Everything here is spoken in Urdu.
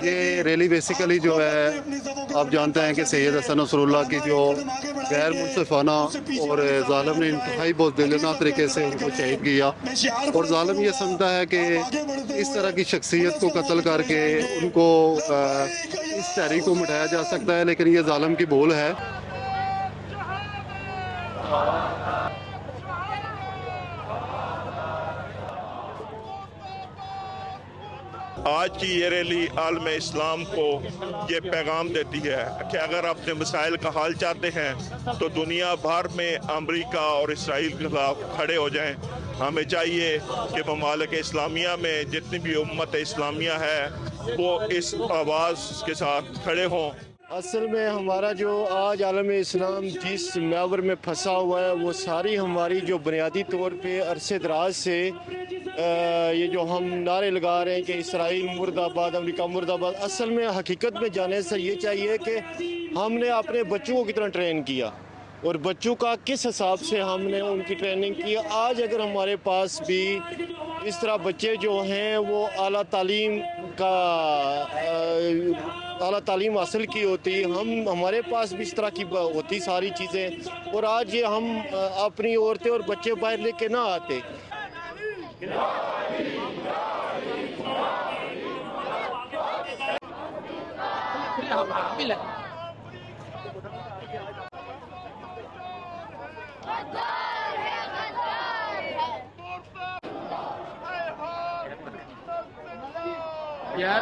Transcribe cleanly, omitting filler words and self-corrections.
یہ ریلی بیسیکلی جو ہے آپ جانتے ہیں کہ سید حسن نصر اللہ کی جو غیر منصفانہ اور ظالم نے انتہائی بہت دلنا طریقے سے ان کو شہید کیا، اور ظالم یہ سمجھتا ہے کہ اس طرح کی شخصیت کو قتل کر کے ان کو اس تحریک کو مٹایا جا سکتا ہے، لیکن یہ ظالم کی بھول ہے۔ آج کی یہ ریلی عالم اسلام کو یہ پیغام دیتی ہے کہ اگر اپنے مسائل کا حل چاہتے ہیں تو دنیا بھر میں امریکہ اور اسرائیل کے خلاف کھڑے ہو جائیں۔ ہمیں چاہیے کہ ممالک اسلامیہ میں جتنی بھی امت اسلامیہ ہے وہ اس آواز کے ساتھ کھڑے ہوں۔ اصل میں ہمارا جو آج عالم اسلام جس محور میں پھنسا ہوا ہے وہ ساری ہماری جو بنیادی طور پہ عرصے دراز سے یہ جو ہم نعرے لگا رہے ہیں کہ اسرائیل مرد آباد، امریکہ مرد آباد، اصل میں حقیقت میں جانے سے یہ چاہیے کہ ہم نے اپنے بچوں کو کتنا ٹرین کیا اور بچوں کا کس حساب سے ہم نے ان کی ٹریننگ کی۔ آج اگر ہمارے پاس بھی اس طرح بچے جو ہیں وہ اعلیٰ تعلیم حاصل کی ہوتی، ہمارے پاس بھی اس طرح کی ہوتی ساری چیزیں، اور آج یہ ہم اپنی عورتیں اور بچے باہر لے کے نہ آتے۔ یار